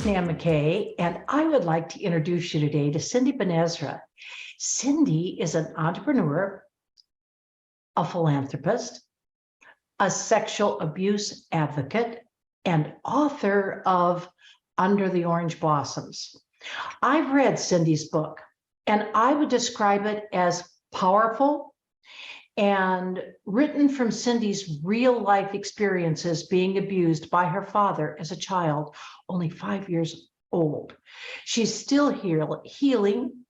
Nan McKay, and I would like to introduce you today to Cindy Benezra. Cindy is an entrepreneur, a philanthropist, a sexual abuse advocate, and author of Under the Orange Blossoms. I've read Cindy's book, and I would describe it as powerful and written from Cindy's real life experiences being abused by her father as a child, only 5 years old. She's still healing,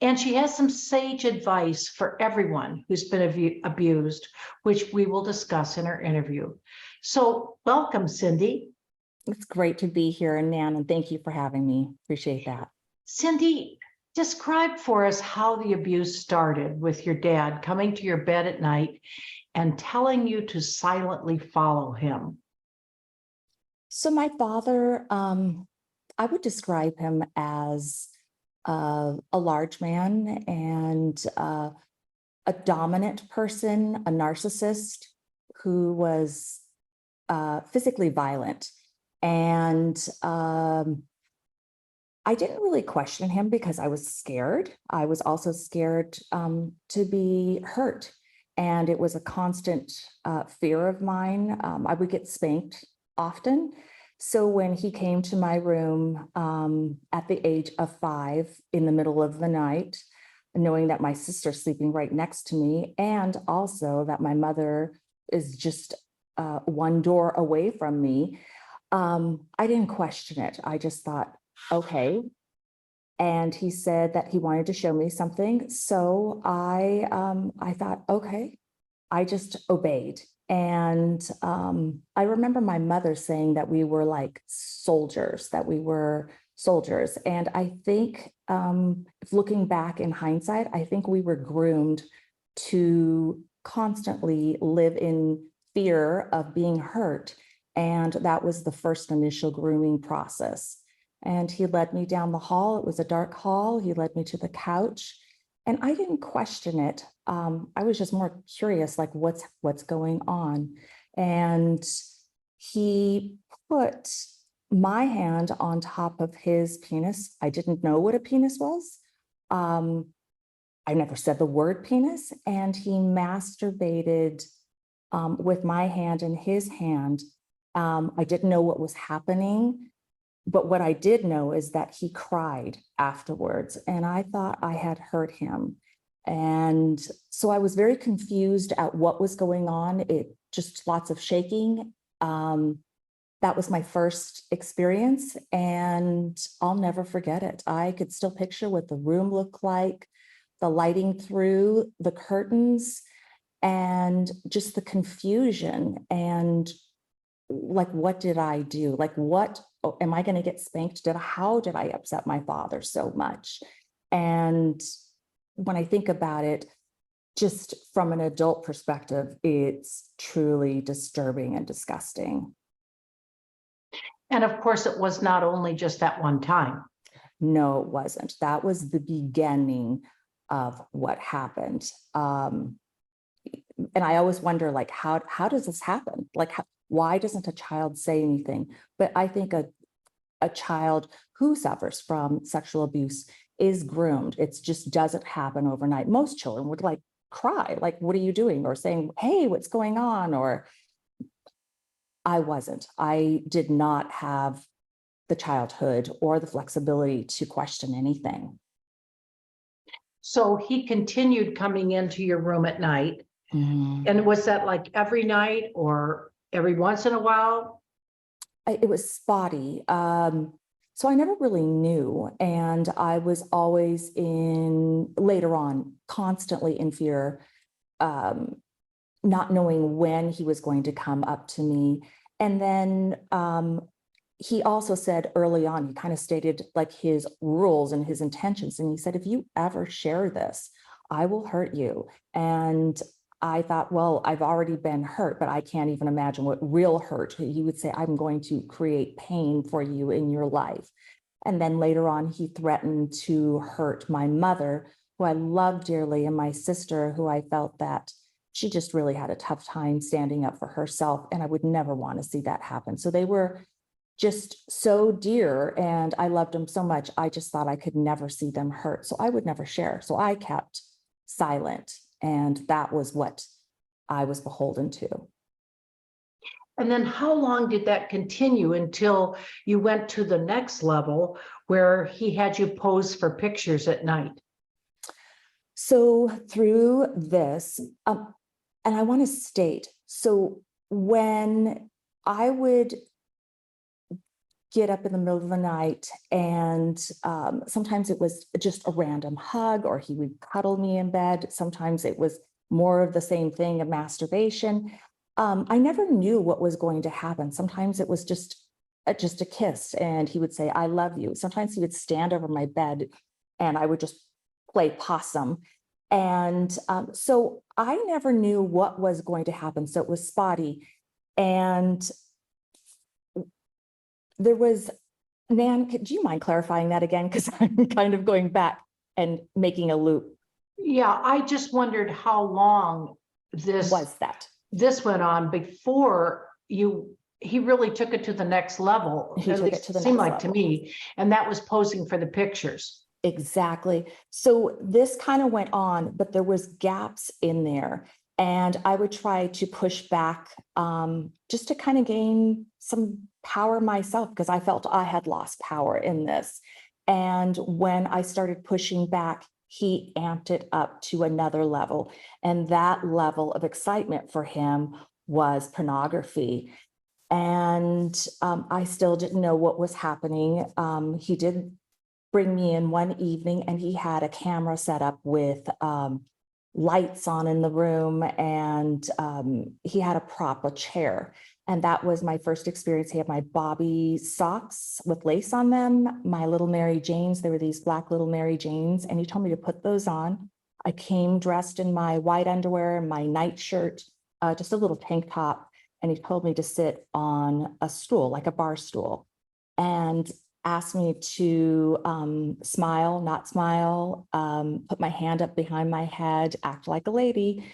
and she has some sage advice for everyone who's been abused, which we will discuss in our interview. So welcome, Cindy. It's great to be here, Nan, and thank you for having me. Appreciate that. Cindy, describe for us how the abuse started with your dad coming to your bed at night and telling you to silently follow him. So my father, I would describe him as a large man and a dominant person, a narcissist who was physically violent. And I didn't really question him because I was scared. I was also scared to be hurt. And it was a constant fear of mine. I would get spanked often. So when he came to my room at the age of 5 in the middle of the night, knowing that my sister's sleeping right next to me, and also that my mother is just one door away from me, I didn't question it. I just thought, okay. And he said that he wanted to show me something. So I thought, okay, I just obeyed. And I remember my mother saying that we were like soldiers, that we were soldiers. And I think looking back in hindsight, I think we were groomed to constantly live in fear of being hurt. And that was the first initial grooming process. And he led me down the hall. It was a dark hall. He led me to the couch, and I didn't question it. I was just more curious, like what's going on. And he put my hand on top of his penis. I didn't know what a penis was. I never said the word penis, and he masturbated with my hand in his hand. I didn't know what was happening. But what I did know is that he cried afterwards, and I thought I had hurt him. And so I was very confused at what was going on. It just lots of shaking. That was my first experience, and I'll never forget it. I could still picture what the room looked like, the lighting through the curtains, and just the confusion. And like, what did I do? Like, what, am I going to get spanked? How did I upset my father so much? And when I think about it, just from an adult perspective, it's truly disturbing and disgusting. And of course, it was not only just that one time. No, it wasn't. That was the beginning of what happened. And I always wonder, like, how does this happen? Like, why doesn't a child say anything? But I think a child who suffers from sexual abuse is groomed. It just doesn't happen overnight. Most children would like cry, like, what are you doing? Or saying, hey, what's going on? Or I wasn't. I did not have the childhood or the flexibility to question anything. So he continued coming into your room at night. And was that like every night or every once in a while? It was spotty. So I never really knew. And I was always later on, constantly in fear, not knowing when he was going to come up to me. And then he also said early on, he kind of stated like his rules and his intentions. And he said, if you ever share this, I will hurt you. And I thought, well, I've already been hurt, but I can't even imagine what real hurt. He would say, I'm going to create pain for you in your life. And then later on, he threatened to hurt my mother, who I loved dearly, and my sister, who I felt that she just really had a tough time standing up for herself. And I would never want to see that happen. So they were just so dear, and I loved them so much. I just thought I could never see them hurt. So I would never share. So I kept silent, and that was what I was beholden to. And then how long did that continue until you went to the next level where he had you pose for pictures at night? So through this, and I want to state, so when I would get up in the middle of the night, and sometimes it was just a random hug, or he would cuddle me in bed. Sometimes it was more of the same thing, of masturbation. I never knew what was going to happen. Sometimes it was just a kiss, and he would say, "I love you." Sometimes he would stand over my bed, and I would just play possum. And so I never knew what was going to happen. So it was spotty. And there was, Nan, do you mind clarifying that again? Because I'm kind of going back and making a loop. Yeah, I just wondered how long this went on before he really took it to the next level. He took it to the next seemed like level. to me, and that was posing for the pictures. Exactly. So this kind of went on, but there was gaps in there. And I would try to push back just to kind of gain some power myself, because I felt I had lost power in this. And when I started pushing back, he amped it up to another level. And that level of excitement for him was pornography. And I still didn't know what was happening. He did bring me in one evening, and he had a camera set up with lights on in the room, and he had a prop, a chair. And that was my first experience. He had my Bobby socks with lace on them, my little Mary Janes. There were these black little Mary Janes, and he told me to put those on. I came dressed in my white underwear and my nightshirt, just a little tank top, and he told me to sit on a stool, like a bar stool, and asked me to smile, not smile, put my hand up behind my head, act like a lady.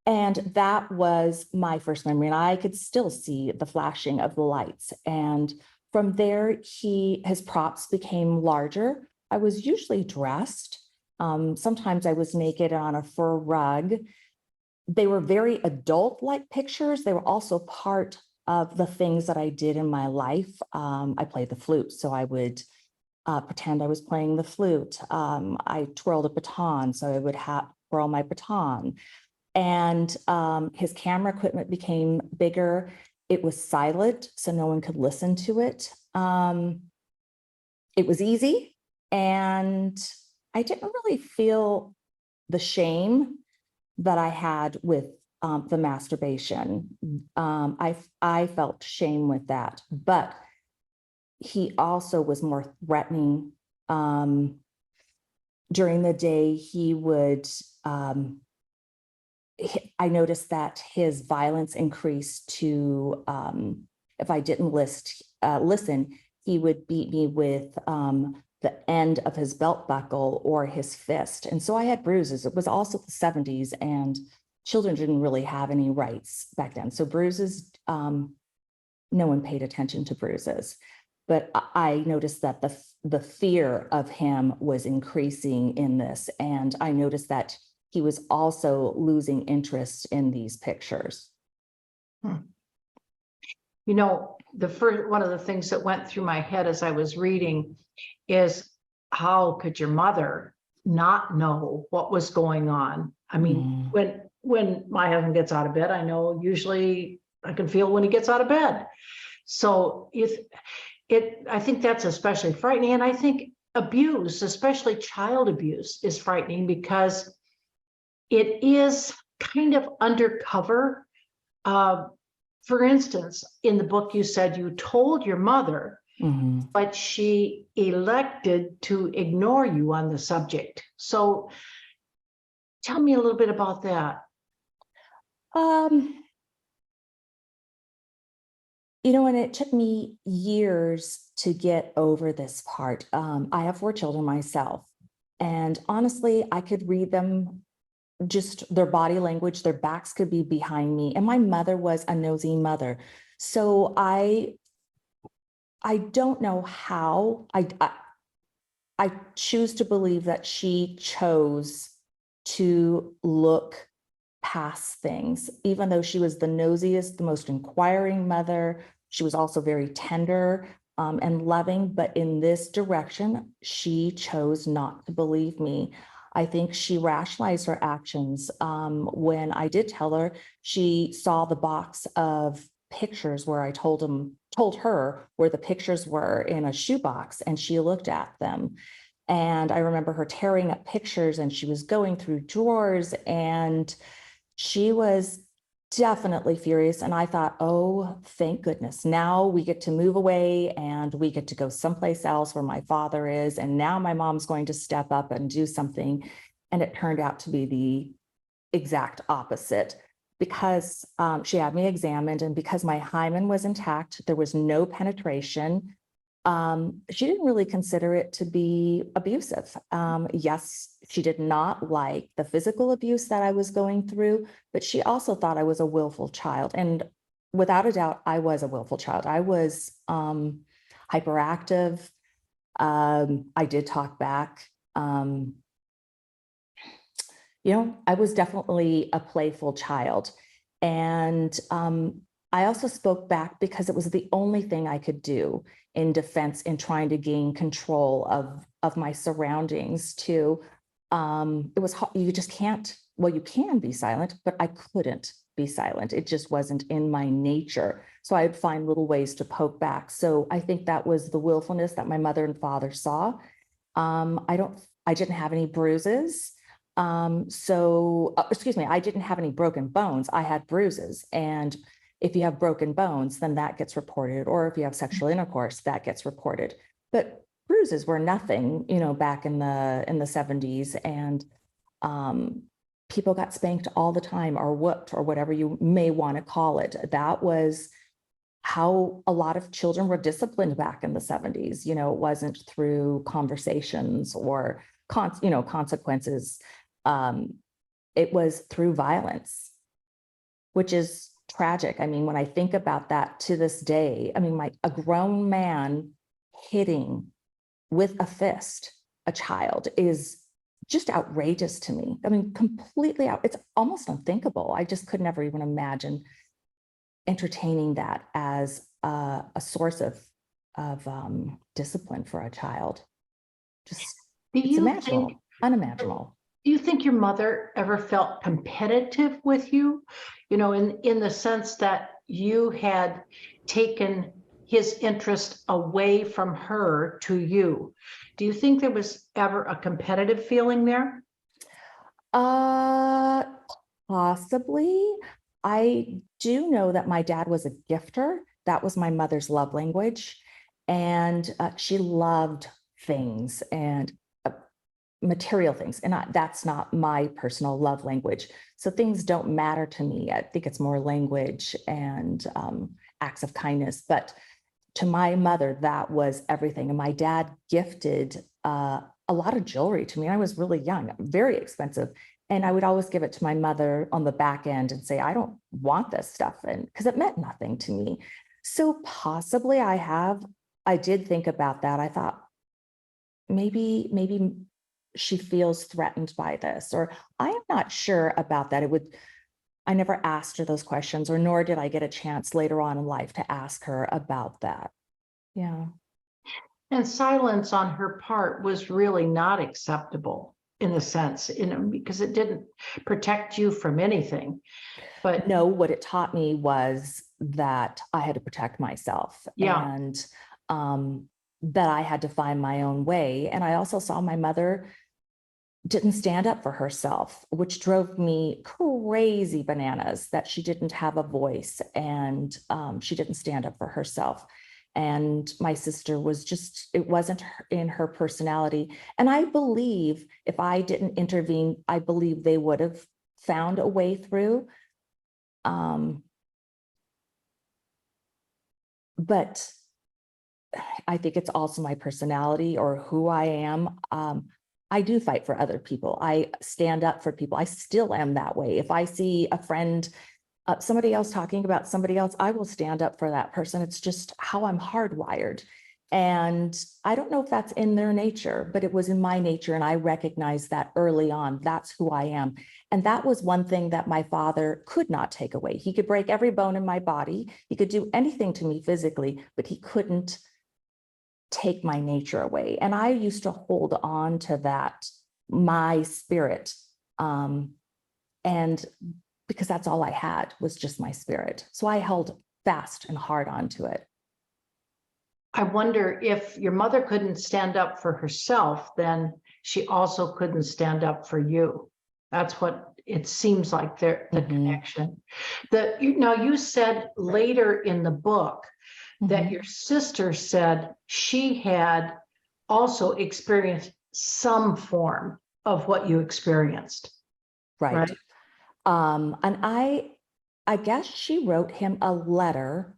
And that was my first memory. And I could still see the flashing of the lights. And from there, his props became larger. I was usually dressed. Sometimes I was naked on a fur rug. They were very adult-like pictures. They were also part of the things that I did in my life. I played the flute, so I would pretend I was playing the flute. I twirled a baton, so I would twirl my baton. And his camera equipment became bigger. It was silent, so no one could listen to it. It was easy, and I didn't really feel the shame that I had with the masturbation. I felt shame with that, but he also was more threatening. During the day, he would, I noticed that his violence increased to, if I didn't listen, he would beat me with the end of his belt buckle or his fist. And so I had bruises. It was also the 70s, and children didn't really have any rights back then. So bruises, no one paid attention to bruises. But I noticed that the fear of him was increasing in this. And I noticed that he was also losing interest in these pictures. You know, one of the things that went through my head as I was reading is, how could your mother not know what was going on? I mean, when my husband gets out of bed, I know usually I can feel when he gets out of bed. So I think that's especially frightening. And I think abuse, especially child abuse, is frightening because it is kind of undercover. For instance, in the book, you said you told your mother, but she elected to ignore you on the subject. So tell me a little bit about that. You know, and it took me years to get over this part. I have 4 children myself, and honestly, I could read them, just their body language, their backs could be behind me. And my mother was a nosy mother. So I I don't know how. I choose to believe that she chose to look past things, even though she was the nosiest, the most inquiring mother. She was also very tender and loving, but in this direction, she chose not to believe me. I think she rationalized her actions. When I did tell her, she saw the box of pictures where I told her where the pictures were in a shoebox, and she looked at them. And I remember her tearing up pictures, and she was going through drawers, and she was definitely furious. And I thought, oh, thank goodness. Now we get to move away and we get to go someplace else where my father is. And now my mom's going to step up and do something. And it turned out to be the exact opposite, because she had me examined, and because my hymen was intact, there was no penetration. She didn't really consider it to be abusive. Yes, she did not like the physical abuse that I was going through, but she also thought I was a willful child. And without a doubt, I was a willful child. I was hyperactive. I did talk back. I was definitely a playful child. And I also spoke back because it was the only thing I could do in defense, in trying to gain control of my surroundings too. It was hard. You just can't, well, you can be silent, but I couldn't be silent. It just wasn't in my nature. So I'd find little ways to poke back. So I think that was the willfulness that my mother and father saw. I didn't have any bruises. Excuse me, I didn't have any broken bones. I had bruises. And if you have broken bones, then that gets reported. Or if you have sexual intercourse, that gets reported. But bruises were nothing, back in the 70s. And people got spanked all the time, or whooped, or whatever you may want to call it. That was how a lot of children were disciplined back in the 70s. It wasn't through conversations or consequences. It was through violence, which is tragic. I mean, when I think about that to this day, I mean, a grown man hitting with a fist a child is just outrageous to me. I mean, completely out. It's almost unthinkable. I just could never even imagine entertaining that as a source of discipline for a child. Just, it's unimaginable. Do you think your mother ever felt competitive with you? In the sense that you had taken his interest away from her to you. Do you think there was ever a competitive feeling there? Possibly. I do know that my dad was a gifter. That was my mother's love language. And she loved things and material things. And that's not my personal love language. So things don't matter to me. I think it's more language and acts of kindness. But to my mother, that was everything. And my dad gifted a lot of jewelry to me. I was really young, very expensive. And I would always give it to my mother on the back end and say, I don't want this stuff. And because it meant nothing to me. So possibly I did think about that. I thought maybe she feels threatened by this, or I am not sure about that. I never asked her those questions, or nor did I get a chance later on in life to ask her about that. Yeah. And silence on her part was really not acceptable in a sense, because it didn't protect you from anything. But no, what it taught me was that I had to protect myself. Yeah. And that I had to find my own way. And I also saw my mother didn't stand up for herself, which drove me crazy bananas, that she didn't have a voice and she didn't stand up for herself. And my sister was just, it wasn't in her personality. And I believe if I didn't intervene, I believe they would have found a way through. But I think it's also my personality or who I am. I do fight for other people. I stand up for people. I still am that way. If I see a friend somebody else talking about somebody else, I will stand up for that person. It's just how I'm hardwired. And I don't know if that's in their nature, but it was in my nature. And I recognized that early on. That's who I am. And that was one thing that my father could not take away. He could break every bone in my body. He could do anything to me physically, but he couldn't take my nature away. And I used to hold on to that, my spirit. And because that's all I had was just my spirit. So I held fast and hard onto it. I wonder if your mother couldn't stand up for herself, then she also couldn't stand up for you. That's what it seems like the connection. Now you said later in the book that your sister said she had also experienced some form of what you experienced. Right. And I guess she wrote him a letter,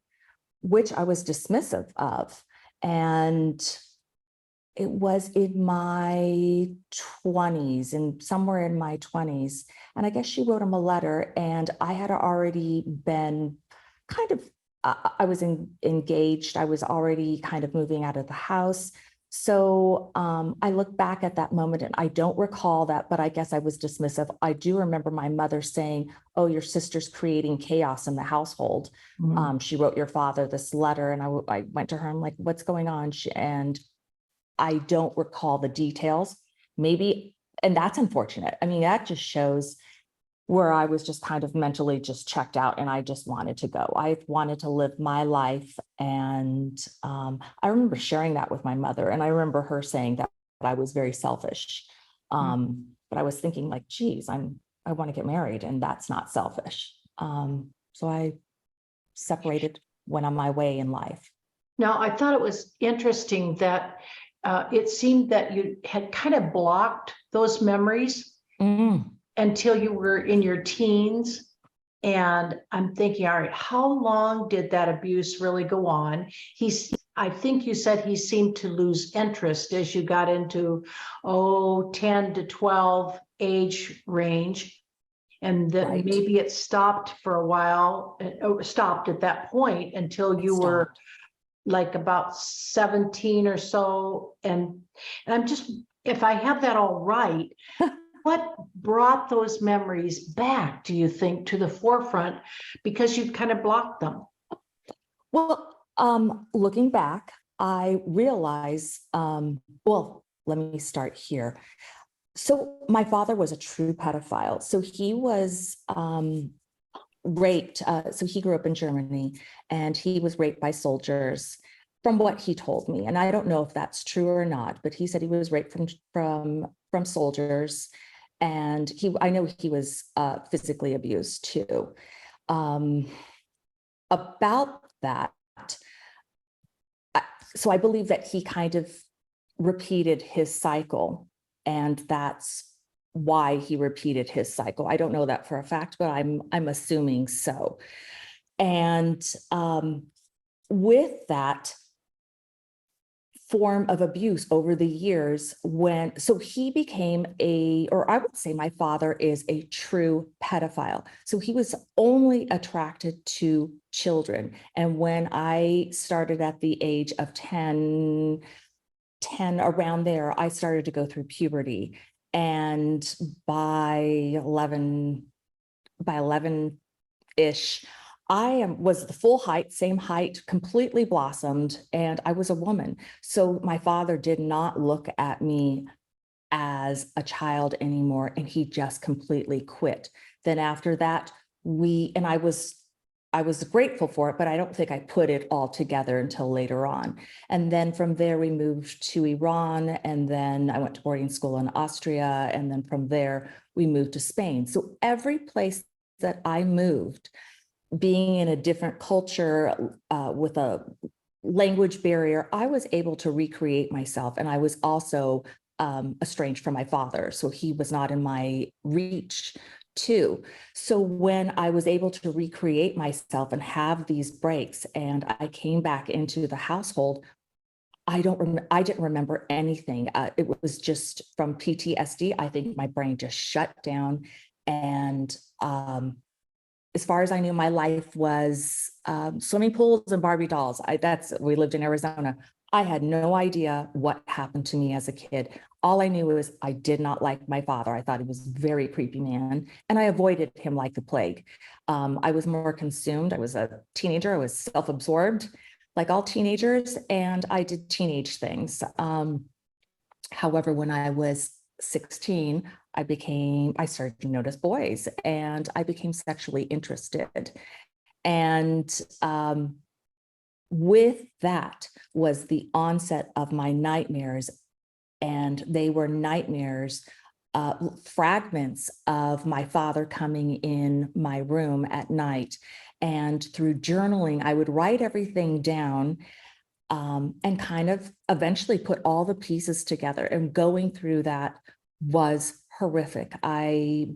which I was dismissive of. And it was in my 20s, and somewhere in my 20s. And I guess she wrote him a letter, and I had already been kind of, I was engaged. I was already kind of moving out of the house. So I look back at that moment and I don't recall that, but I guess I was dismissive. I do remember my mother saying, "Oh, your sister's creating chaos in the household. She wrote your father this letter." And I went to her, I'm like, "What's going on?" And I don't recall the details. Maybe, and that's unfortunate. I mean, that just shows where I was just kind of mentally just checked out and I just wanted to go. I wanted to live my life. And I remember sharing that with my mother. And I remember her saying that I was very selfish. But I was thinking like, geez, I want to get married and that's not selfish. So I separated, went on my way in life. Now, I thought it was interesting that it seemed that you had kind of blocked those memories until you were in your teens. And I'm thinking, all right, how long did that abuse really go on? I think you said he seemed to lose interest as you got into, 10 to 12 age range. And then maybe it stopped for a while, stopped at that point until you were like about 17 or so. And I'm just, if I have that all right, what brought those memories back, do you think, to the forefront? Because you've kind of blocked them. Well, looking back, I realize, well, let me start here. So my father was a true pedophile. So he was raped. So he grew up in Germany and he was raped by soldiers from what he told me. And I don't know if that's true or not, but he said he was raped from soldiers. And I know he was physically abused too. About that, so I believe that he kind of repeated his cycle, and that's why he repeated his cycle. I don't know that for a fact, but I'm assuming so. And with that form of abuse over the years, so he became or I would say my father is a true pedophile. So he was only attracted to children. And when I started at the age of 10, around there, I started to go through puberty. And by 11-ish, was the full height, same height, completely blossomed, and I was a woman. So my father did not look at me as a child anymore, and he just completely quit. Then after that, I was grateful for it, but I don't think I put it all together until later on. And then from there, we moved to Iran, and then I went to boarding school in Austria, and then from there, we moved to Spain. So every place that I moved, being in a different culture with a language barrier, I was able to recreate myself. And I was also estranged from my father. So he was not in my reach too. So when I was able to recreate myself and have these breaks and I came back into the household, I didn't remember anything. It was just from PTSD. I think my brain just shut down, and as far as I knew, my life was swimming pools and Barbie dolls. We lived in Arizona. I had no idea what happened to me as a kid. All I knew was I did not like my father. I thought he was a very creepy man, and I avoided him like the plague. I was more consumed. I was a teenager. I was self-absorbed, like all teenagers, and I did teenage things. However, when I was 16, I started to notice boys, and I became sexually interested. And with that was the onset of my nightmares. And they were nightmares, fragments of my father coming in my room at night. And through journaling, I would write everything down, and kind of eventually put all the pieces together. And going through that was horrific. I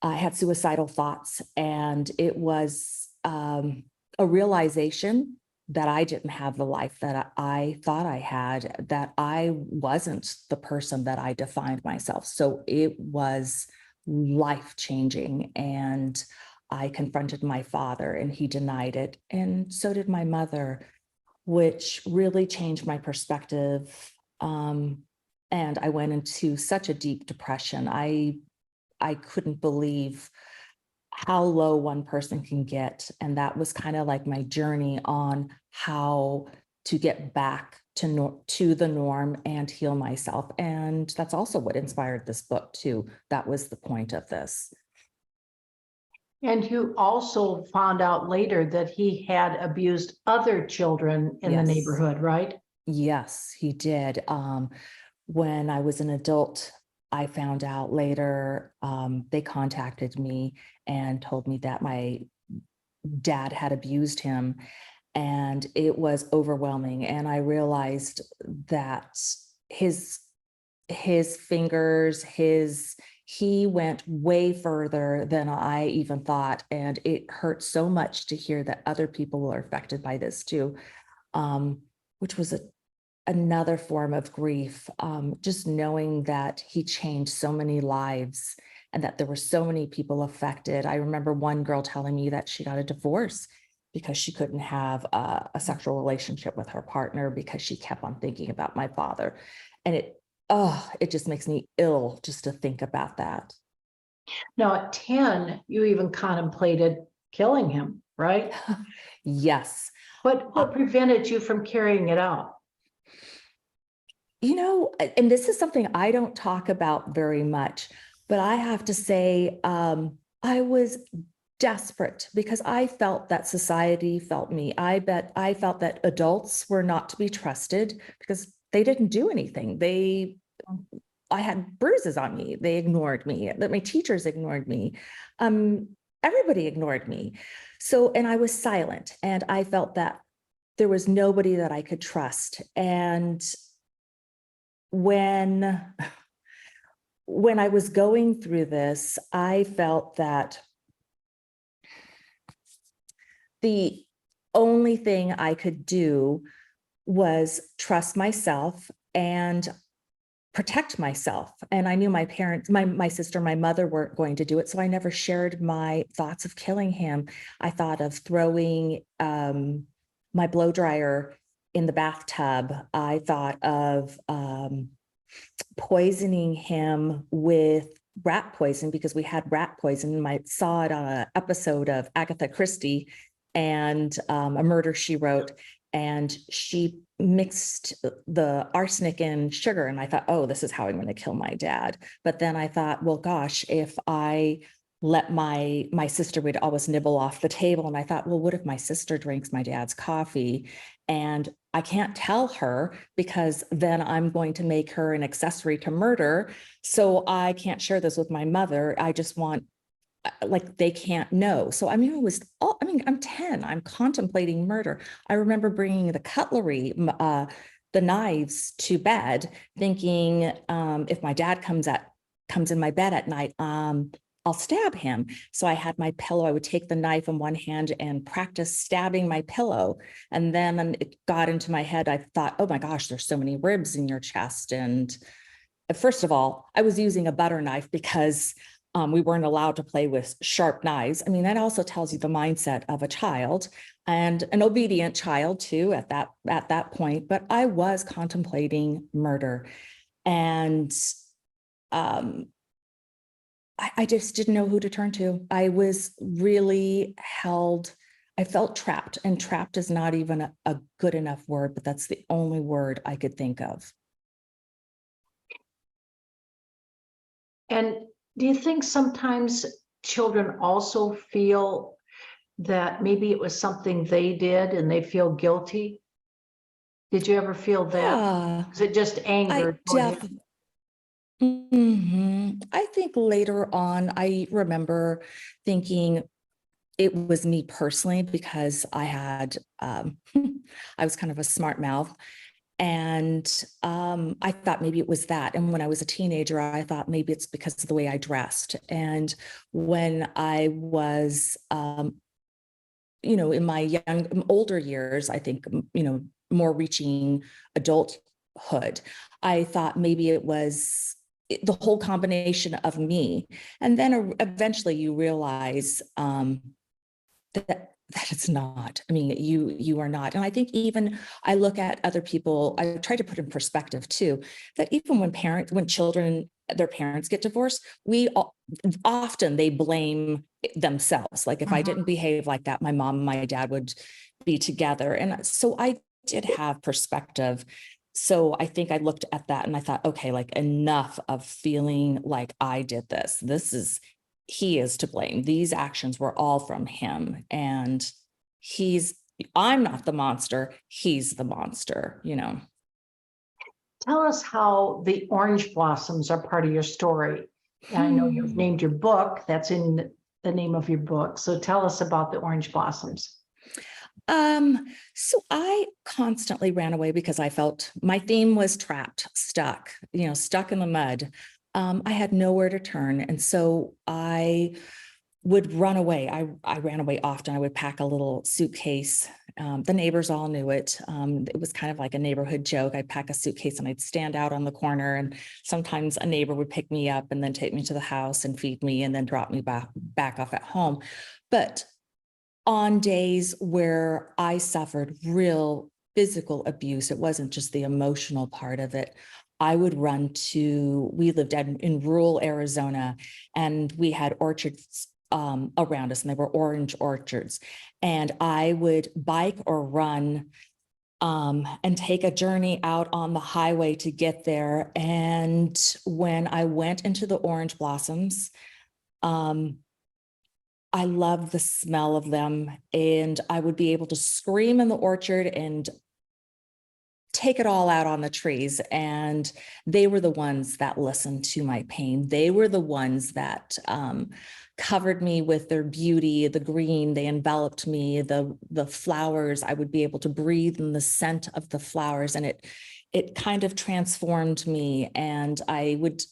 had suicidal thoughts, and it was a realization that I didn't have the life that I thought I had, that I wasn't the person that I defined myself. So it was life-changing. And I confronted my father, and he denied it. And so did my mother, which really changed my perspective. And I went into such a deep depression. I couldn't believe how low one person can get. And that was kind of like my journey on how to get back to the norm and heal myself. And that's also what inspired this book too. That was the point of this. And you also found out later that he had abused other children in the Yes. neighborhood, right? Yes, he did. When I was an adult, I found out later, they contacted me and told me that my dad had abused him, and it was overwhelming. And I realized that his fingers, he went way further than I even thought. And it hurt so much to hear that other people were affected by this too, which was another form of grief, just knowing that he changed so many lives and that there were so many people affected. I remember one girl telling me that she got a divorce because she couldn't have a sexual relationship with her partner because she kept on thinking about my father. And it just makes me ill just to think about that. Now, at 10, you even contemplated killing him, right? Yes. What prevented you from carrying it out? And this is something I don't talk about very much, but I have to say, I was desperate because I felt that society felt me. I felt that adults were not to be trusted because they didn't do anything. I had bruises on me. They ignored me. That my teachers ignored me. Everybody ignored me. So, and I was silent, and I felt that there was nobody that I could trust. And when I was going through this, I felt that the only thing I could do was trust myself and protect myself. And I knew my parents, my sister, my mother weren't going to do it. So I never shared my thoughts of killing him. I thought of throwing my blow dryer in the bathtub. I thought of poisoning him with rat poison because we had rat poison. I saw it on an episode of Agatha Christie and A Murder, She Wrote, and she mixed the arsenic and sugar. And I thought, oh, this is how I'm going to kill my dad. But then I thought, well, gosh, if I let my sister would always nibble off the table. And I thought, well, what if my sister drinks my dad's coffee? And I can't tell her because then I'm going to make her an accessory to murder. So I can't share this with my mother. I just want, like, they can't know. So I mean, I'm 10, I'm contemplating murder. I remember bringing the cutlery, the knives to bed, thinking, if my dad comes in my bed at night, I'll stab him. So I had my pillow. I would take the knife in one hand and practice stabbing my pillow. And then it got into my head. I thought, oh my gosh, there's so many ribs in your chest. And first of all, I was using a butter knife because We weren't allowed to play with sharp knives. I mean, that also tells you the mindset of a child, and an obedient child too at that point. But I was contemplating murder, and I just didn't know who to turn to. I was really held. I felt trapped, and trapped is not even a good enough word, but that's the only word I could think of. And do you think sometimes children also feel that maybe it was something they did and they feel guilty? Did you ever feel that? Yeah, Is it just I anger toward him? definitely. I think later on, I remember thinking it was me personally because I had, I was kind of a smart mouth. And I thought maybe it was that. And when I was a teenager, I thought maybe it's because of the way I dressed. And when I was, in my older years, I think, more reaching adulthood, I thought maybe it was the whole combination of me. And then eventually you realize that it's not. I mean, you are not. And I think even I look at other people, I try to put in perspective too, that even when children, their parents get divorced, often they blame themselves. Like if I didn't behave like that, my mom and my dad would be together. And so I did have perspective. So I think I looked at that and I thought, okay, like enough of feeling like I did this. He is to blame. These actions were all from him. And I'm not the monster. He's the monster, Tell us how the orange blossoms are part of your story. And I know you've named your book, that's in the name of your book. So tell us about the orange blossoms. So I constantly ran away because I felt my theme was trapped, stuck in the mud. I had nowhere to turn. And so I would run away. I ran away often. I would pack a little suitcase. The neighbors all knew it. It was kind of like a neighborhood joke. I'd pack a suitcase and I'd stand out on the corner, and sometimes a neighbor would pick me up and then take me to the house and feed me and then drop me back off at home. But on days where I suffered real physical abuse, it wasn't just the emotional part of it. I would we lived in rural Arizona, and we had orchards around us, and they were orange orchards. And I would bike or run and take a journey out on the highway to get there. And when I went into the orange blossoms, I loved the smell of them, and I would be able to scream in the orchard and take it all out on the trees. And they were the ones that listened to my pain. They were the ones that covered me with their beauty, the green. They enveloped me, the flowers. I would be able to breathe in the scent of the flowers, and it kind of transformed me. And I would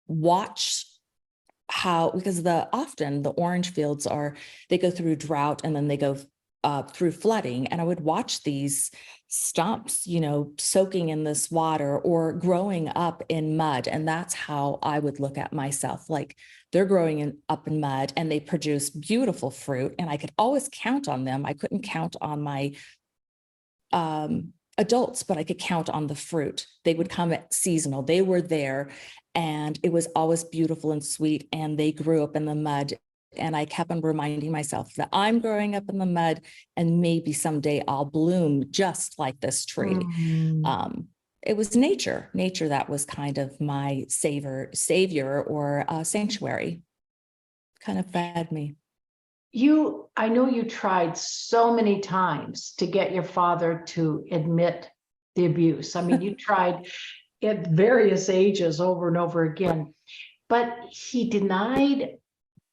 watch because often the orange fields they go through drought, and then they go through flooding. And I would watch these stumps, soaking in this water or growing up in mud. And that's how I would look at myself. Like, they're growing up in mud and they produce beautiful fruit. And I could always count on them. I couldn't count on my adults, but I could count on the fruit. They would come at seasonal. They were there, and it was always beautiful and sweet. And they grew up in the mud. And I kept on reminding myself that I'm growing up in the mud, and maybe someday I'll bloom just like this tree. It was nature that was kind of my savior or sanctuary, kind of fed me. I know you tried so many times to get your father to admit the abuse. I mean, you tried at various ages over and over again, but he denied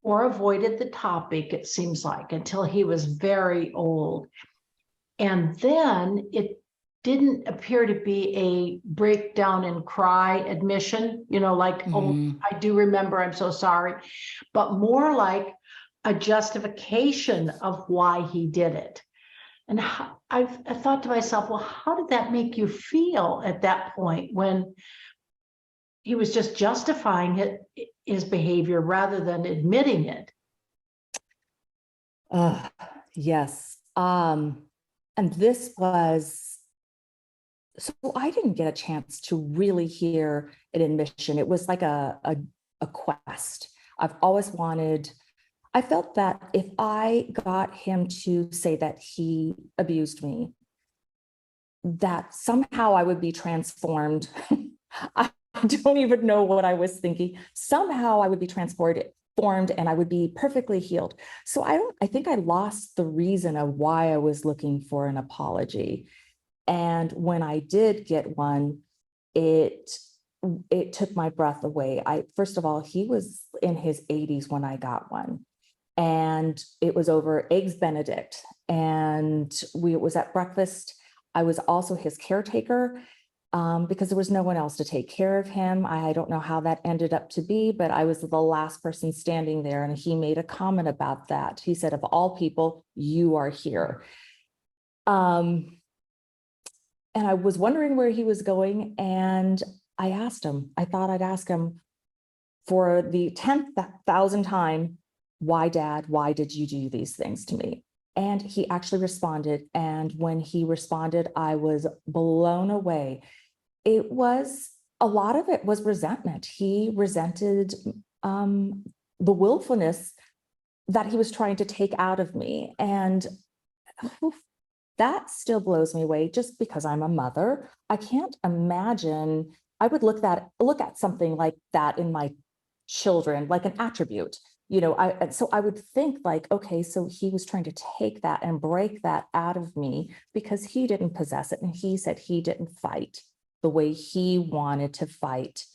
or avoided the topic, it seems like, until he was very old. And then it didn't appear to be a breakdown and cry admission, like, oh, I do remember, I'm so sorry, but more like a justification of why he did it. And I thought to myself, well, how did that make you feel at that point when he was just justifying it his behavior rather than admitting it. Yes. And this was, so I didn't get a chance to really hear an admission. It was like a quest. I've always wanted, I felt that if I got him to say that he abused me, that somehow I would be transformed. I don't even know what I was thinking. Somehow I would be transformed and I would be perfectly healed. So I think I lost the reason of why I was looking for an apology. And when I did get one, it took my breath away. First of all, he was in his 80s when I got one. And it was over Eggs Benedict. And it was at breakfast. I was also his caretaker because there was no one else to take care of him. I don't know how that ended up to be, but I was the last person standing there. And he made a comment about that. He said, of all people, you are here. And I was wondering where he was going. And I asked him, I thought I'd ask him for the 10,000th time, why, Dad, why did you do these things to me? And he actually responded. And when he responded, I was blown away. It was, a lot of it was resentment. He resented the willfulness that he was trying to take out of me. And that still blows me away just because I'm a mother. I can't imagine, I would look at something like that in my children, like an attribute. So I would think like, okay, so he was trying to take that and break that out of me because he didn't possess it. And he said he didn't fight the way he wanted to fight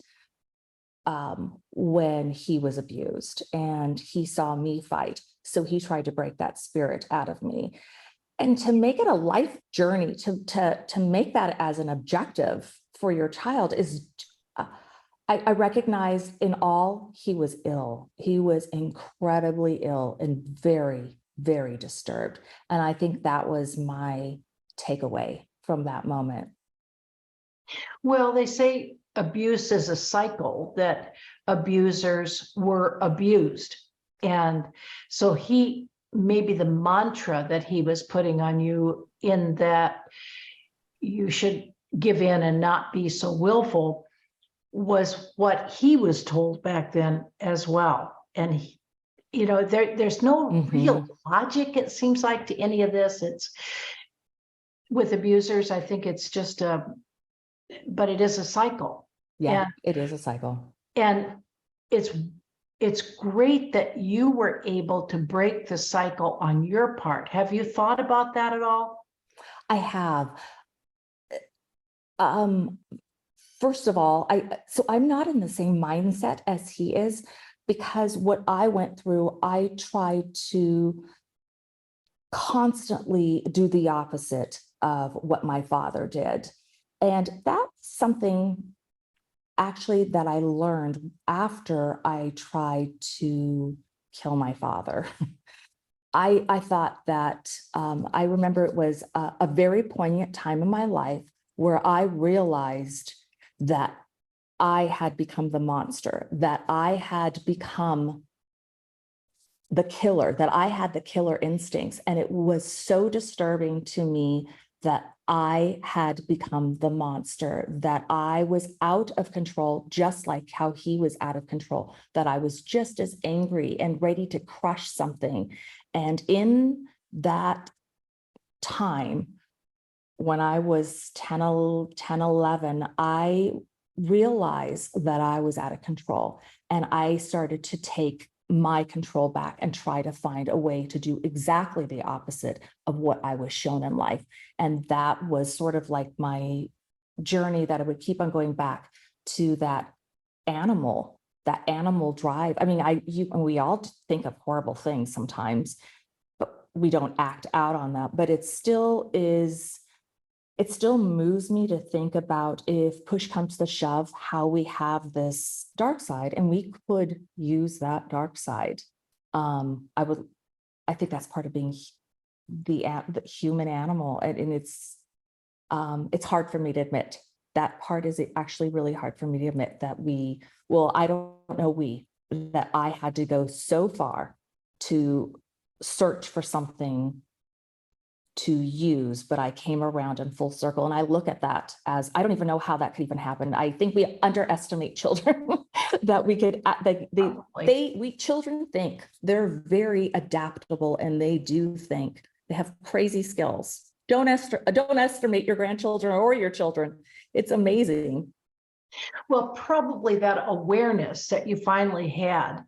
when he was abused, and he saw me fight. So he tried to break that spirit out of me. And to make it a life journey, to make that as an objective for your child is, I recognize in all, he was ill. He was incredibly ill and very, very disturbed. And I think that was my takeaway from that moment. Well, they say abuse is a cycle, that abusers were abused. And so maybe the mantra that he was putting on you, in that you should give in and not be so willful, was what he was told back then as well. And there's no real logic, it seems like, to any of this. It's with abusers, I think it's just but it is a cycle. Yeah, it is a cycle. And it's great that you were able to break the cycle on your part. Have you thought about that at all? I have. First of all, I'm not in the same mindset as he is, because what I went through, I tried to constantly do the opposite of what my father did. And that's something actually that I learned after I tried to kill my father. I thought that, I remember it was a very poignant time in my life where I realized that I had become the monster, that I had become the killer, that I had the killer instincts. And it was so disturbing to me that I had become the monster, that I was out of control, just like how he was out of control, that I was just as angry and ready to crush something. And in that time, when I was 10, 11, I realized that I was out of control. And I started to take my control back and try to find a way to do exactly the opposite of what I was shown in life. And that was sort of like my journey, that I would keep on going back to that animal drive. I mean, we all think of horrible things sometimes, but we don't act out on that. But it still moves me to think about, if push comes to shove, how we have this dark side and we could use that dark side. I think that's part of being the human animal. And it's hard for me to admit. That part is actually really hard for me to admit, that I don't know, that I had to go so far to search for something to use, but I came around in full circle. And I look at that as, I don't even know how that could even happen. I think we underestimate children that we could, we children think they're very adaptable, and they do think they have crazy skills. Don't estimate your grandchildren or your children. It's amazing. Well, probably that awareness that you finally had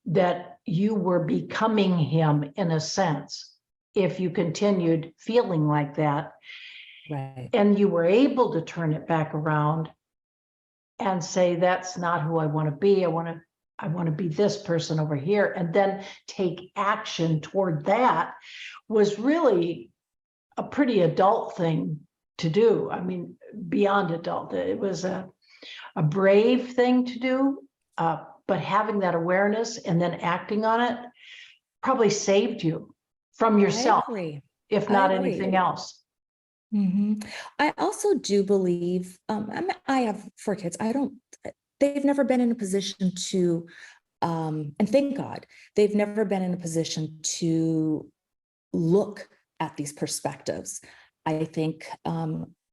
that you were becoming him in a sense, if you continued feeling like that, Right. and you were able to turn it back around and say, that's not who I want to be. I want to be this person over here, and then take action toward that, was really a pretty adult thing to do. I mean, beyond adult. It was a brave thing to do, but having that awareness and then acting on it probably saved you from yourself, if not anything else. Mm-hmm. I also do believe, I have 4 kids. They've never been in a position to, and thank God, they've never been in a position to look at these perspectives. I think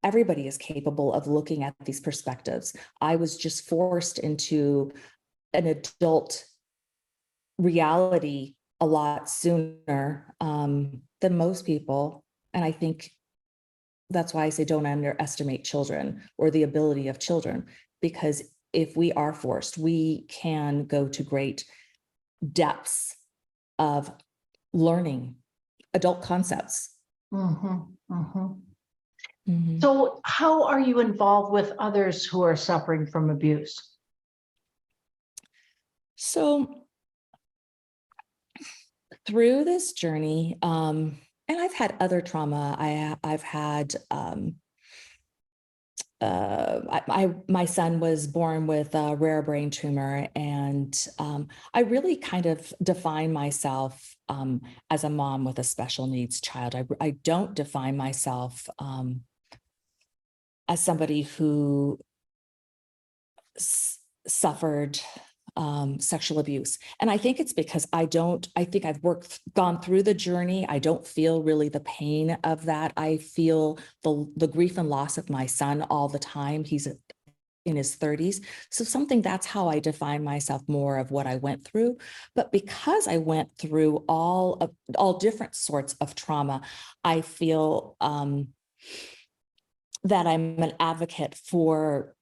everybody is capable of looking at these perspectives. I was just forced into an adult reality a lot sooner than most people. And I think that's why I say don't underestimate children or the ability of children, because if we are forced, we can go to great depths of learning adult concepts. Mm-hmm, mm-hmm. Mm-hmm. So how are you involved with others who are suffering from abuse? So through this journey, and I've had other trauma. I've had, my son was born with a rare brain tumor, and I really kind of define myself as a mom with a special needs child. I don't define myself as somebody who suffered sexual abuse. And I think it's because I think I've gone through the journey. I don't feel really the pain of that. I feel the grief and loss of my son all the time. He's in his 30s. So that's how I define myself more of what I went through. But because I went through all different sorts of trauma, I feel that I'm an advocate for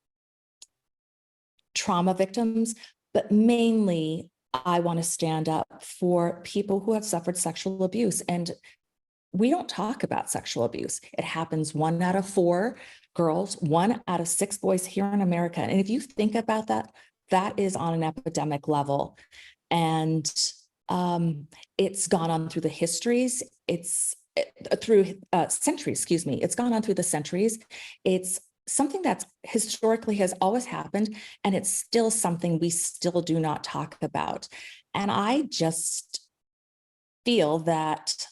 trauma victims, but mainly I want to stand up for people who have suffered sexual abuse. And we don't talk about sexual abuse. It happens 1 out of 4 girls, 1 out of 6 boys here in America. And if you think about that, that is on an epidemic level. And it's gone on through the histories. It's through centuries, excuse me. It's gone on through the centuries. It's something that's historically has always happened, and it's still something we still do not talk about. And I just feel that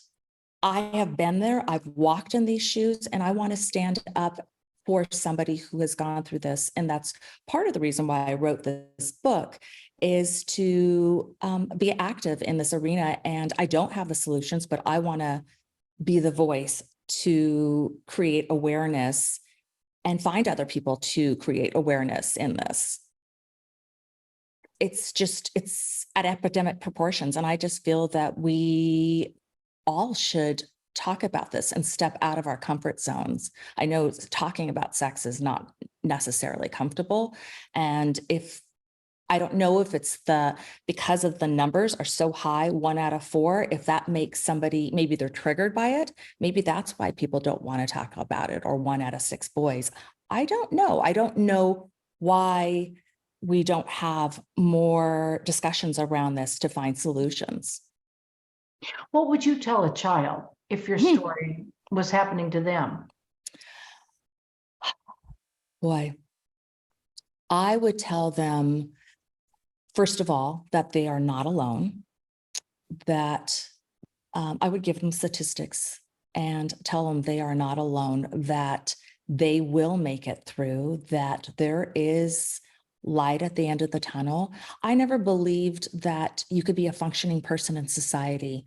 I have been there, I've walked in these shoes, and I want to stand up for somebody who has gone through this. And that's part of the reason why I wrote this book, is to be active in this arena. And I don't have the solutions, but I want to be the voice to create awareness and find other people to create awareness in this. It's at epidemic proportions. And I just feel that we all should talk about this and step out of our comfort zones. I know talking about sex is not necessarily comfortable. And I don't know if it's because of the numbers are so high, 1 out of 4, if that makes somebody, maybe they're triggered by it. Maybe that's why people don't want to talk about it, or 1 out of 6 boys. I don't know. I don't know why we don't have more discussions around this to find solutions. What would you tell a child if your story was happening to them? Boy, I would tell them, first of all, that they are not alone, that I would give them statistics and tell them they are not alone, that they will make it through, that there is light at the end of the tunnel. I never believed that you could be a functioning person in society.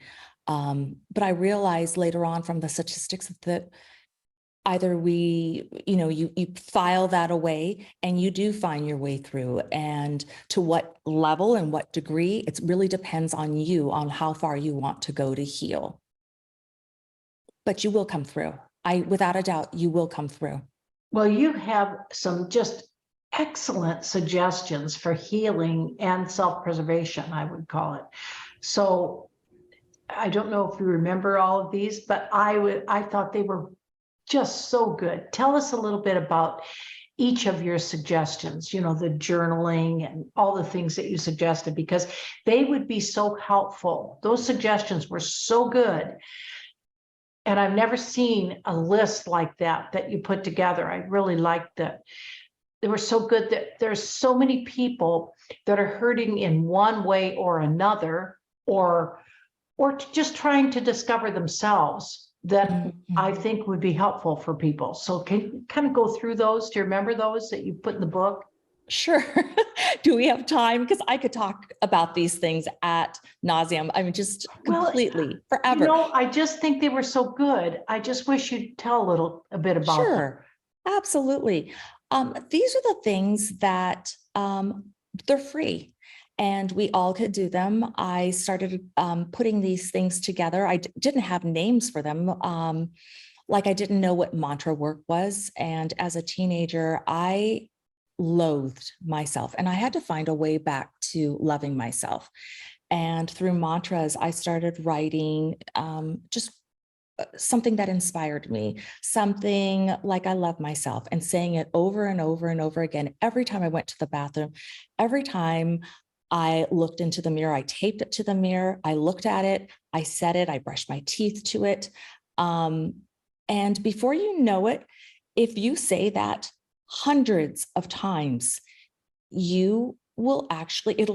But I realized later on from the statistics that either you file that away and you do find your way through, and to what level and what degree, it really depends on you, on how far you want to go to heal. But you will come through. Without a doubt, you will come through. Well, you have some just excellent suggestions for healing and self-preservation, I would call it. So I don't know if you remember all of these, but I thought they were just so good. Tell us a little bit about each of your suggestions, the journaling and all the things that you suggested, because they would be so helpful. Those suggestions were so good. And I've never seen a list like that you put together. I really liked that. They were so good that there's so many people that are hurting in one way or another, or just trying to discover themselves, that I think would be helpful for people. So can you kind of go through those? Do you remember those that you put in the book? Sure. Do we have time? Because I could talk about these things ad nauseum. I mean, just completely forever. I just think they were so good. I just wish you'd tell a bit about them. Sure. Absolutely. These are the things that they're free, and we all could do them. I started putting these things together. I didn't have names for them. Like I didn't know what mantra work was. And as a teenager, I loathed myself, and I had to find a way back to loving myself. And through mantras, I started writing just something that inspired me, something like I love myself, and saying it over and over and over again. Every time I went to the bathroom, every time I looked into the mirror, I taped it to the mirror, I looked at it, I said it, I brushed my teeth to it. And before you know it, if you say that hundreds of times, it'll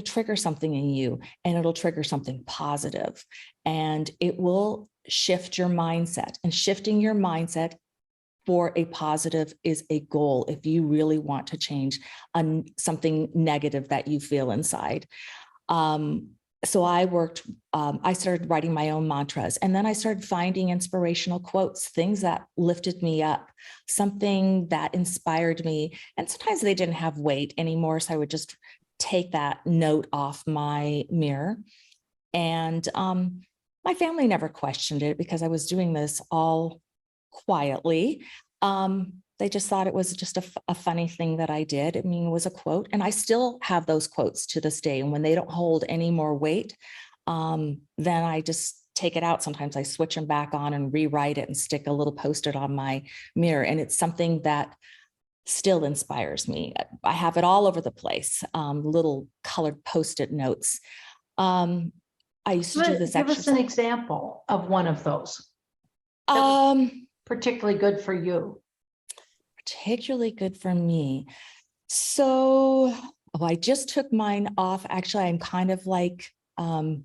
trigger something in you, and it'll trigger something positive, and it will shift your mindset. And shifting your mindset for a positive is a goal if you really want to change something negative that you feel inside. So I started writing my own mantras, and then I started finding inspirational quotes, things that lifted me up, something that inspired me. And sometimes they didn't have weight anymore, so I would just take that note off my mirror. And my family never questioned it because I was doing this all quietly. They just thought it was just a funny thing that I did. I mean, it was a quote, and I still have those quotes to this day. And when they don't hold any more weight, then I just take it out. Sometimes I switch them back on and rewrite it and stick a little Post-it on my mirror. And it's something that still inspires me. I have it all over the place, little colored Post-it notes. I used to do this Give exercise. us an example of one of those. Particularly good for you. Particularly good for me. So, I just took mine off. Actually, I'm kind of like in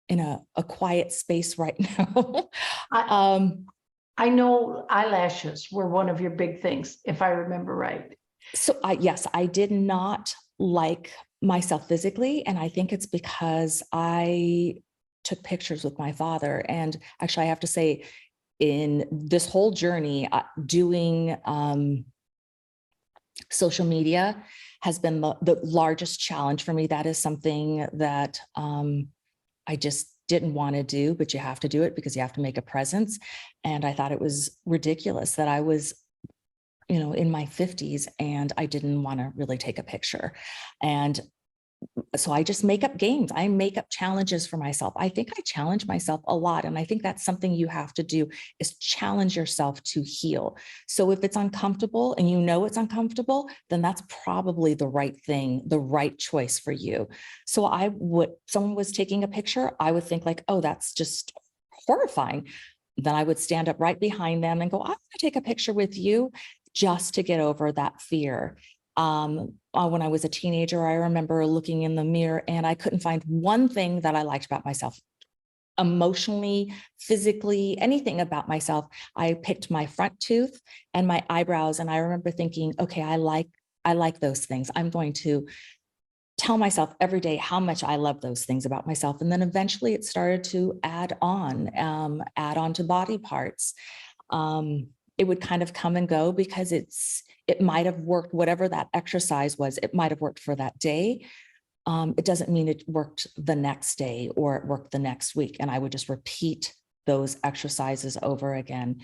a quiet space right now. I know eyelashes were one of your big things, if I remember right. So yes, I did not like myself physically. And I think it's because I took pictures with my father. And actually, I have to say, in this whole journey, doing social media has been the largest challenge for me. That is something that I just didn't want to do, but you have to do it because you have to make a presence. And I thought it was ridiculous that I was, in my 50s and I didn't want to really take a picture. And so I just make up games. I make up challenges for myself. I think I challenge myself a lot. And I think that's something you have to do, is challenge yourself to heal. So if it's uncomfortable and it's uncomfortable, then that's probably the right thing, the right choice for you. So someone was taking a picture, I would think like, oh, that's just horrifying. Then I would stand up right behind them and go, I'm going to take a picture with you, just to get over that fear. When I was a teenager, I remember looking in the mirror and I couldn't find one thing that I liked about myself. Emotionally, physically, anything about myself. I picked my front tooth and my eyebrows. And I remember thinking, okay, I like I like those things. I'm going to tell myself every day how much I love those things about myself. And then eventually it started to add on to body parts. It would kind of come and go because it might have worked, whatever that exercise was, it might have worked for that day. It doesn't mean it worked the next day or it worked the next week. And I would just repeat those exercises over again.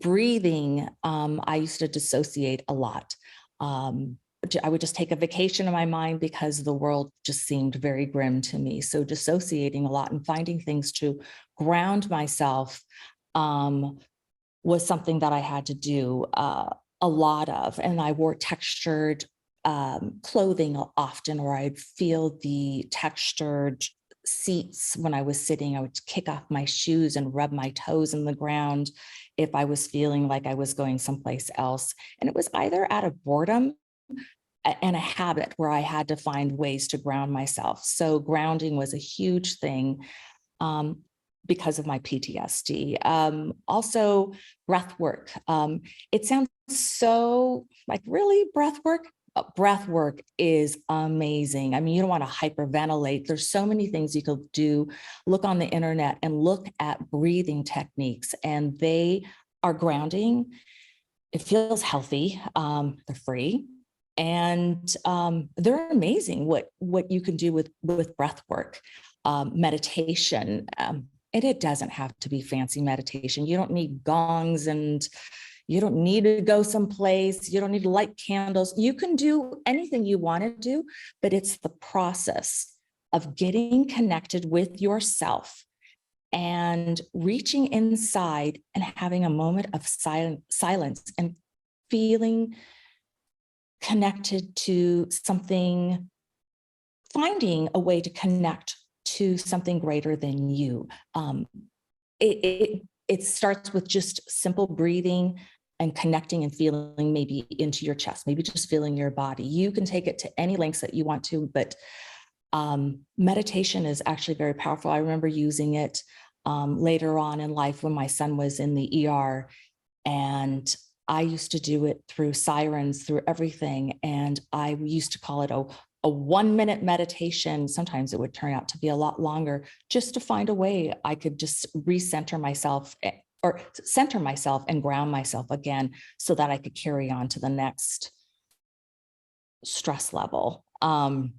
Breathing, I used to dissociate a lot. I would just take a vacation in my mind because the world just seemed very grim to me. So dissociating a lot and finding things to ground myself was something that I had to do a lot of. And I wore textured clothing often, or I'd feel the textured seats when I was sitting. I would kick off my shoes and rub my toes in the ground if I was feeling like I was going someplace else. And it was either out of boredom and a habit where I had to find ways to ground myself. So grounding was a huge thing because of my PTSD. Also breath work. It sounds so like, really, breath work? Breath work is amazing. I mean, you don't want to hyperventilate. There's so many things you could do. Look on the internet and look at breathing techniques, and they are grounding. It feels healthy. They're free. And they're amazing what you can do with breath work, meditation. And it doesn't have to be fancy meditation. You don't need gongs, and you don't need to go someplace. You don't need to light candles. You can do anything you want to do, but it's the process of getting connected with yourself and reaching inside and having a moment of silence and feeling connected to something, finding a way to connect to something greater than you. It starts with just simple breathing and connecting and feeling maybe into your chest, maybe just feeling your body. You can take it to any lengths that you want to, but meditation is actually very powerful. I remember using it later on in life when my son was in the ER, and I used to do it through sirens, through everything. And I used to call it a 1-minute meditation. Sometimes it would turn out to be a lot longer, just to find a way I could just recenter myself or center myself and ground myself again so that I could carry on to the next stress level and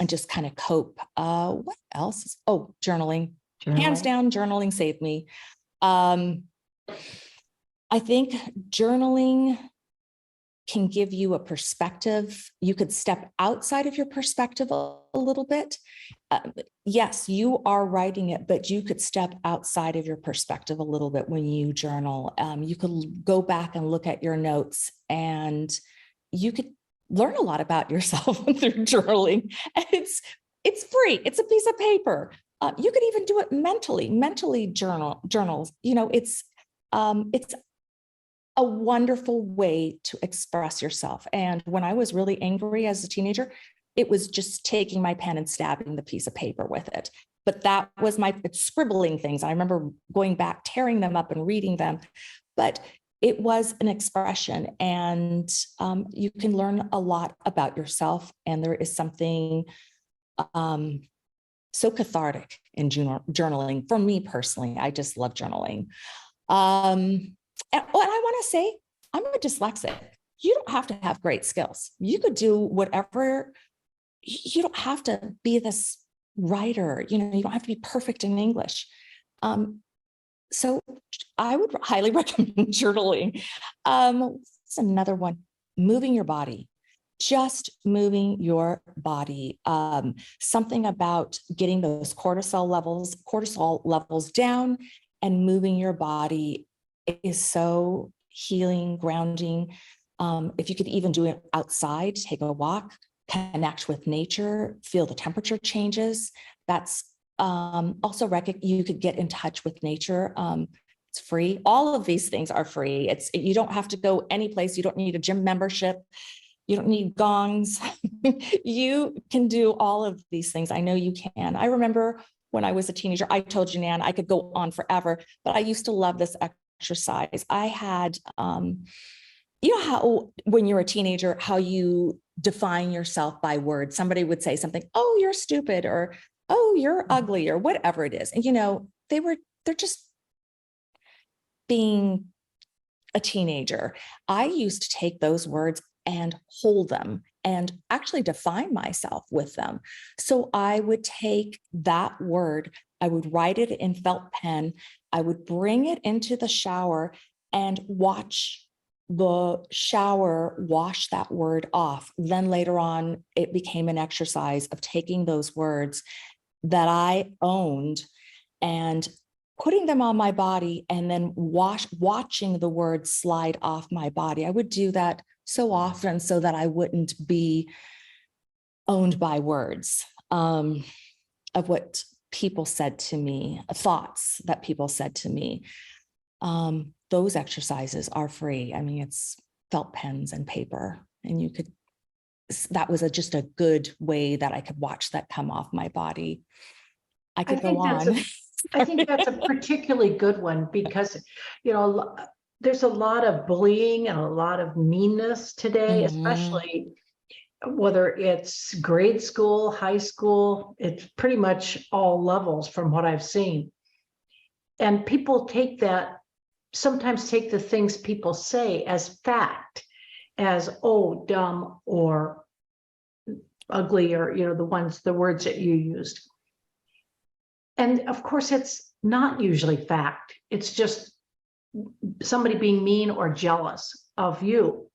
just kind of cope. What else? Oh, journaling. Hands down, journaling saved me. I think journaling can give you a perspective. You could step outside of your perspective a little bit. Yes, you are writing it, but you could step outside of your perspective a little bit when you journal. You could go back and look at your notes, and you could learn a lot about yourself through journaling. And it's free. It's a piece of paper. You could even do it mentally journals. You know, it's a wonderful way to express yourself. And when I was really angry as a teenager, it was just taking my pen and stabbing the piece of paper with it. But that was my scribbling things. I remember going back, tearing them up and reading them. But it was an expression, and you can learn a lot about yourself. And there is something so cathartic in journaling. For me personally, I just love journaling. And what I want to say, I'm a dyslexic. You don't have to have great skills. You could do whatever. You don't have to be this writer. You know, you don't have to be perfect in English. So I would highly recommend journaling. What's another one? Moving your body. Just moving your body. Something about getting those cortisol levels down and moving your body is so healing, grounding. If you could even do it outside, take a walk, connect with nature, feel the temperature changes. That's also you could get in touch with nature. It's free. All of these things are free. You don't have to go any place. You don't need a gym membership. You don't need gongs. You can do all of these things. I know you can. I remember when I was a teenager, I told you, Nan, I could go on forever, but I used to love this exercise. I had you know how when you're a teenager, how you define yourself by words. Somebody would say something, oh, you're stupid, or oh, you're ugly, or whatever it is. And they're just being a teenager. I used to take those words and hold them and actually define myself with them. So I would take that word, I would write it in felt pen, I would bring it into the shower and watch the shower wash that word off. Then later on, it became an exercise of taking those words that I owned and putting them on my body and then watching the words slide off my body. I would do that so often so that I wouldn't be owned by words of what people said to me, thoughts that people said to me. Those exercises are free. I mean, it's felt pens and paper, and that was just a good way that I could watch that come off my body. I could go on. I think that's a particularly good one because, there's a lot of bullying and a lot of meanness today, especially whether it's grade school, high school, it's pretty much all levels from what I've seen. And people sometimes take the things people say as fact, as, oh, dumb or ugly, or, the words that you used. And of course, it's not usually fact. It's just somebody being mean or jealous of you.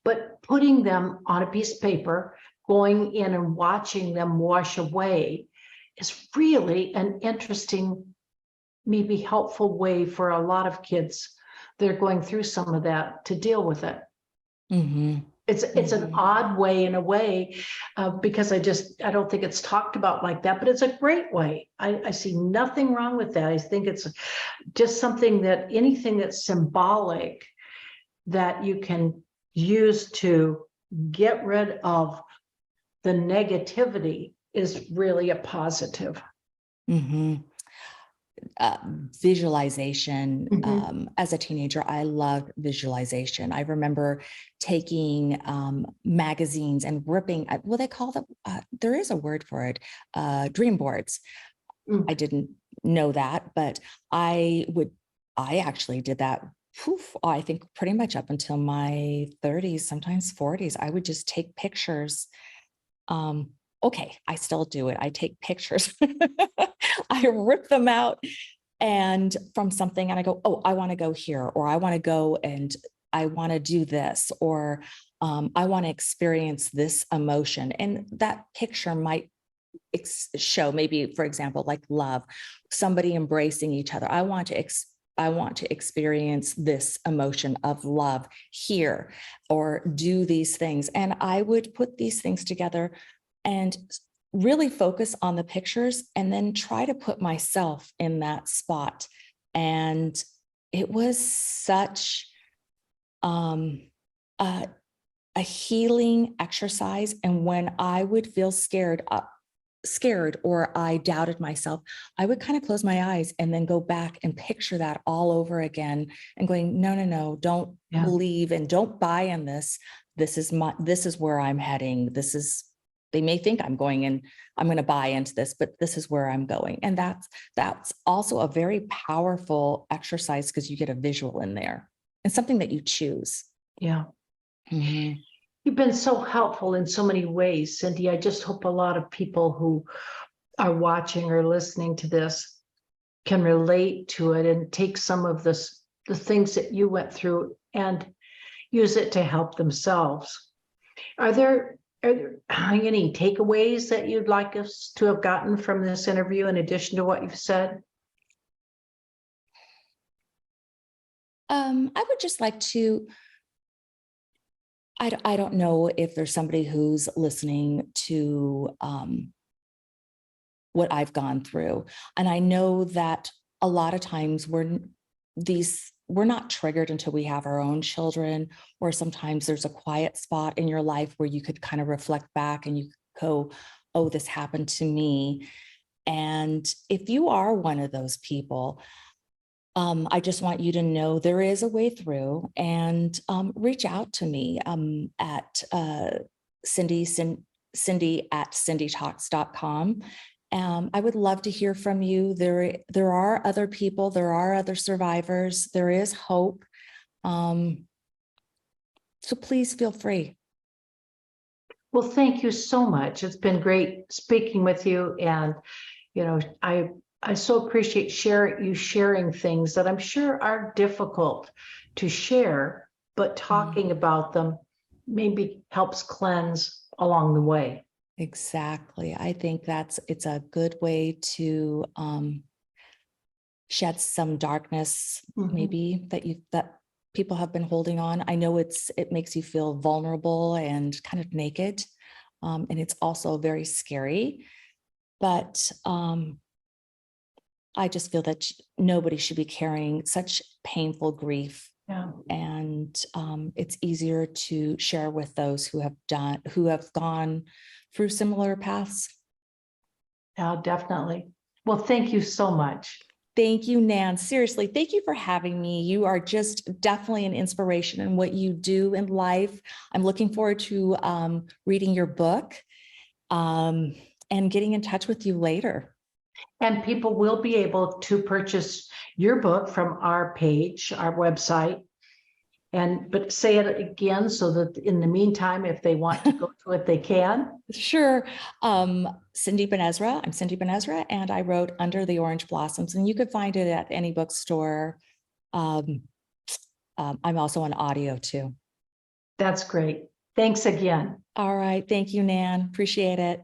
But putting them on a piece of paper, going in and watching them wash away is really an interesting, maybe helpful way for a lot of kids that are going through some of that to deal with it. It's an odd way in a way, because I don't think it's talked about like that, but it's a great way. I see nothing wrong with that. I think it's just something anything that's symbolic that you can use to get rid of the negativity is really a positive. Visualization. As a teenager, I loved visualization. I remember taking magazines and ripping, well, they call them, there is a word for it, dream boards. I didn't know that, but I actually did that. I think pretty much up until my 30s, sometimes 40s. I would just take pictures. Okay, I still do it. I take pictures. I rip them out and from something and I go, oh, I want to go here, or I want to go and I want to do this, or I want to experience this emotion. And that picture might show maybe, for example, like love, somebody embracing each other. I want to experience this emotion of love here, or do these things. And I would put these things together and really focus on the pictures and then try to put myself in that spot. And it was such a healing exercise. And when I would feel scared or I doubted myself, I would kind of close my eyes and then go back and picture that all over again and going, no, don't believe and don't buy in this. This is where I'm heading. They may think I'm going and I'm going to buy into this, but this is where I'm going. And that's also a very powerful exercise because you get a visual in there and something that you choose. Yeah. You've been so helpful in so many ways, Cindy. I just hope a lot of people who are watching or listening to this can relate to it and take some of the things that you went through and use it to help themselves. Are there any takeaways that you'd like us to have gotten from this interview in addition to what you've said? I would just like to, I don't know if there's somebody who's listening to what I've gone through. And I know that a lot of times we're not triggered until we have our own children, or sometimes there's a quiet spot in your life where you could kind of reflect back and you go, oh, this happened to me. And if you are one of those people, I just want you to know there is a way through, and reach out to me at Cindy at cindytalks.com. I would love to hear from you. There are other people, there are other survivors, there is hope. So please feel free. Well, thank you so much. It's been great speaking with you. And, you know, I so appreciate you sharing things that I'm sure are difficult to share, but talking about them maybe helps cleanse along the way. Exactly. I think it's a good way to shed some darkness, maybe that people have been holding on. I know it makes you feel vulnerable and kind of naked. And it's also very scary, but I just feel that nobody should be carrying such painful grief. Yeah. And it's easier to share with those who have gone through similar paths. Yeah, definitely. Well, thank you so much. Thank you, Nan. Seriously, thank you for having me. You are just definitely an inspiration in what you do in life. I'm looking forward to reading your book and getting in touch with you later. And people will be able to purchase your book from our page, our website. But say it again so that in the meantime, if they want to go to it, they can. Sure. Cindy Ben-Ezra. I'm Cindy Ben-Ezra, and I wrote Under the Orange Blossoms, and you could find it at any bookstore. I'm also on audio too. That's great. Thanks again. All right. Thank you, Nan. Appreciate it.